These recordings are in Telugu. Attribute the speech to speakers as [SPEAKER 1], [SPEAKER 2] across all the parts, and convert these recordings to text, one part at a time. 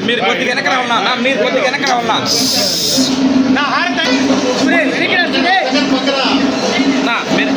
[SPEAKER 1] మీరు కొద్దిగా వెనకరా ఉన్నా మీరు కొద్దిగా వెనకరా ఉన్నా మీరు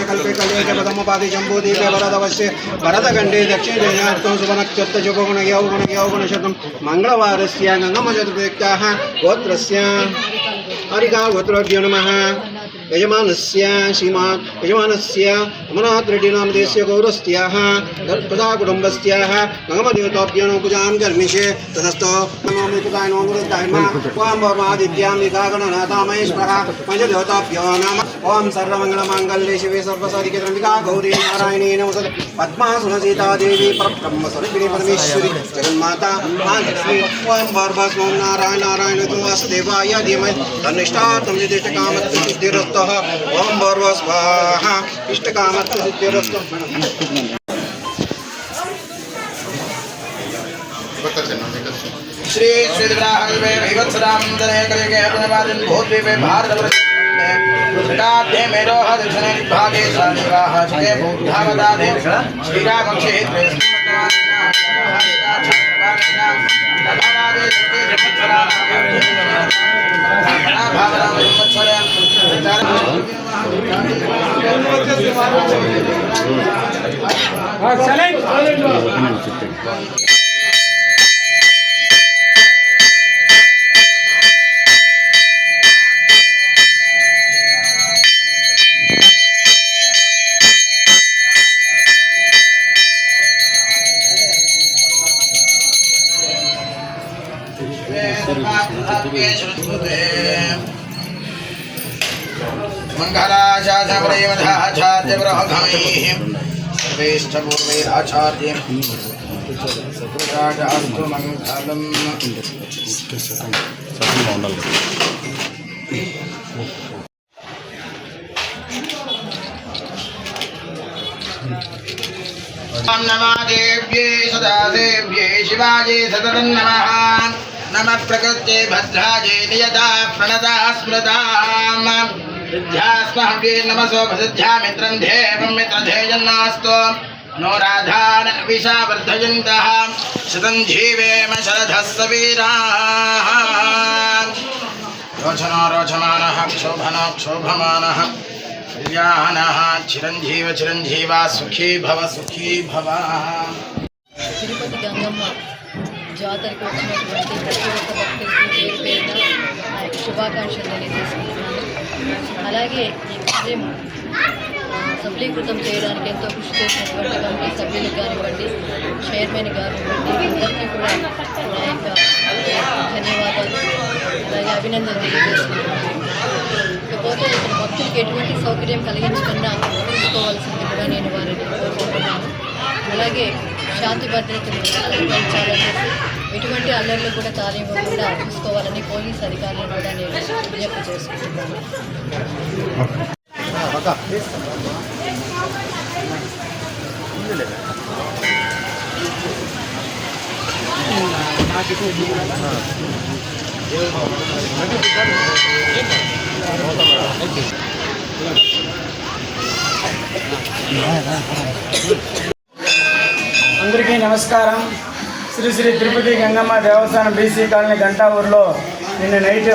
[SPEAKER 2] कल्पे कले पदमपादि जम्बूदीपे वरदवश्ये भरतखण्डे दक्षिणेयार्थं सुवनक्षत्रशुभगुणयौगुणशतं मंगलवारस्य गङ्गमचतुर्वेक्ताः गोत्रस्य हरिका गोत्रोभ्यो नमः। यजमानस्य श्रीमान् यजमानस्य अमरनाथ रेड्डी नामधेयस्य गौरस्त्याः प्रजा कुटुम्बस्याः गङ्गमदेवताभ्यो पूजां कर्मिषे ततस्तो नमोमुकुताय नमोरुद्धाय ओं वर्मादित्यां विकागणनाथामहेश्वरः पञ्चदेवताभ्यो नमः। ओं सर्वमङ्गलमाङ्गल्ये शिवे सर्वसाधिके त्र्यम्बिका गौरी नारायणी नमोस्तुते पद्मासुनसीता देवी परब्रह्मस्वरूपिणी परमेश्वरी जगन्माता महालक्ष्मी। ओं भर्भस्मो नारायण नारायण वासुदेवाय धीमहि तन्निष्ठार्थं सिद्धिरस्तु। ओं भर्व स्वाहा इष्टकामस्तु सिद्धिरस्तु। श्री श्रीद्राहल्वे वैवत्सरामन्दने कलिके अरुणवादिन् भूद्वीपे भारतवर्षे मेरोह दक्षिणे भागे सानिवाह जगे भूधावदादे श्रीरामक्षेत्रे मंगलाचार्यवधाचार्यब्रह्मैः सर्वेश्च पूर्वैराचार्ये राजास्तु मंगलम् नमः देव्ये सदादेव्ये शिवाजे सततं नमः नमः प्रकृते भद्राजे नियता प्रणता स्मृताम् विद्यास्महव्ये नमसो प्रसिद्ध्या मित्रं देवं मित्रधेयन्नास्तु नो राधान विषा वर्धयन्तः शतं जीवेम शरधः सवीराः रोचनो रोचमानः क्षोभनो क्षोभमानः कल्याणः चिरञ्जीव चिरञ्जीवा सुखी भव
[SPEAKER 3] తిరుపతి గంగమ్మ జాతరకు వచ్చినటువంటి ప్రతి ఒక్క భక్తులకి పేరు పేరున నా యొక్క శుభాకాంక్షలు తెలియజేసుకుంటున్నాను. అలాగే ఈ కార్యం సఫలీకృతం చేయడానికి ఎంతో కృషి చేసినటువంటి కమిటీ సభ్యులకు కానివ్వండి, చైర్మన్ కానివ్వండి, అందరికీ కూడా నా యొక్క ధన్యవాదాలు అలాగే అభినందనలు తెలియజేసుకుంటున్నాను. ఇకపోతే ఇక్కడ భక్తులకి ఎటువంటి సౌకర్యం కలిగించకుండా చూసుకోవాల్సింది కూడా నేను వారిని కోరుకుంటున్నాను. అలాగే శాంతి భద్రతలు నిర్వహించాలని ఎటువంటి అల్లర్లు కూడా తానివ్వకుండా చూసుకోవాలని పోలీస్ అధికారులను కూడా నేను విజ్ఞప్తి చేసుకుంటున్నాను.
[SPEAKER 4] అందరికీ నమస్కారం. శ్రీ శ్రీ తిరుపతి గంగమ్మ దేవస్థానం బీసీ కాలనీ గంటా ఊరిలో నిన్న నైట్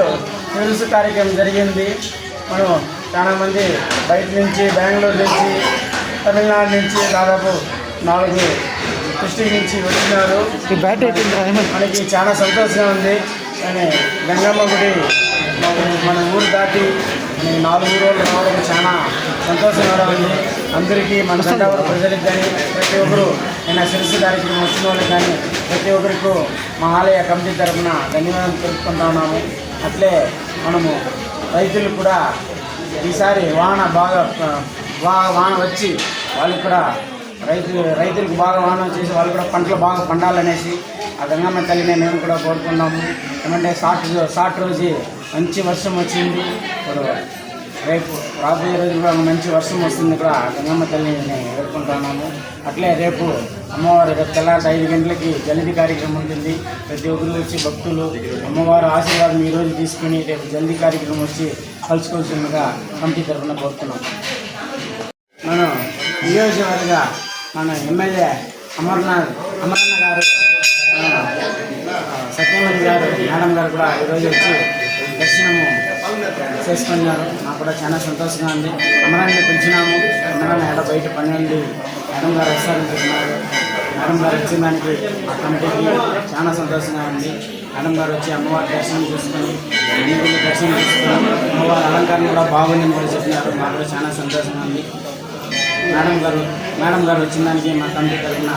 [SPEAKER 4] న్యూస్ కార్యక్రమం జరిగింది. మనం చాలామంది బయట నుంచి బెంగళూరు నుంచి తమిళనాడు నుంచి దాదాపు 4 డిస్ట్రిక్ట్ నుంచి వచ్చినారు. మనకి చాలా సంతోషంగా ఉంది. కానీ గంగమ్మ గుడి మన ఊరు దాటి 4 రోజులు రావడం చాలా సంతోషంగా ఉంది. అందరికీ మన గంటావరం ప్రజలకు కానీ ప్రతి ఒక్కరు నేను శిరస్సు కార్యక్రమం వచ్చిన వాళ్ళకి కానీ ప్రతి ఒక్కరికి మా ఆలయ కమిటీ తరఫున ధన్యవాదాలు తెలుపుకుంటా ఉన్నాము. అట్లే మనము రైతులు కూడా ఈసారి వాన వచ్చి వాళ్ళు కూడా రైతులకు బాగా వాన చేసి వాళ్ళు కూడా పంటలు బాగా పండాలనేసి ఆ గంగమ్మ తల్లిని మేము కూడా కోరుకున్నాము. ఏమంటే షార్ట్ రోజు మంచి వర్షం వచ్చింది. ఇప్పుడు రేపు రాబోయే రోజు కూడా మంచి వర్షం వస్తుంది కూడా గంగమ్మ తల్లిని వేడుకుంటున్నాము. అట్లే రేపు అమ్మవారు రేపు తెల్లారి 5 గంటలకి జల్దీ కార్యక్రమం ఉంటుంది. ప్రతి ఒక్కరు వచ్చి భక్తులు అమ్మవారు ఆశీర్వాదం ఈరోజు తీసుకుని రేపు జల్దీ కార్యక్రమం వచ్చి కలుసుకోవాల్సిందిగా కమిటీ తరఫున కోరుతున్నాం. మనం నియోజకవర్గ మన ఎమ్మెల్యే అమరన్న గారు సత్యమణి గారు మేడం గారు కూడా ఈరోజు వచ్చి దర్శనము చేసుకున్నారు. నాకు కూడా చాలా సంతోషంగా ఉంది. అమరాన్ని పిలిచినాము. అమరాన్ని ఎక్కడ బయట పని ఉంది మేడం గారు వస్తారని చెప్పినారు. మేడం గారు వచ్చిన దానికి ఆ కమిటీకి చాలా సంతోషంగా ఉంది. మేడం గారు వచ్చి అమ్మవారి దర్శనం చేసుకొని అన్ని దర్శనం చేసుకొని అమ్మవారి అలంకారం కూడా బాగుందని కూడా చెప్పినారు. మాకు కూడా చాలా సంతోషంగా ఉంది. మేడం గారు వచ్చిన దానికి మా కమిటీ తరఫున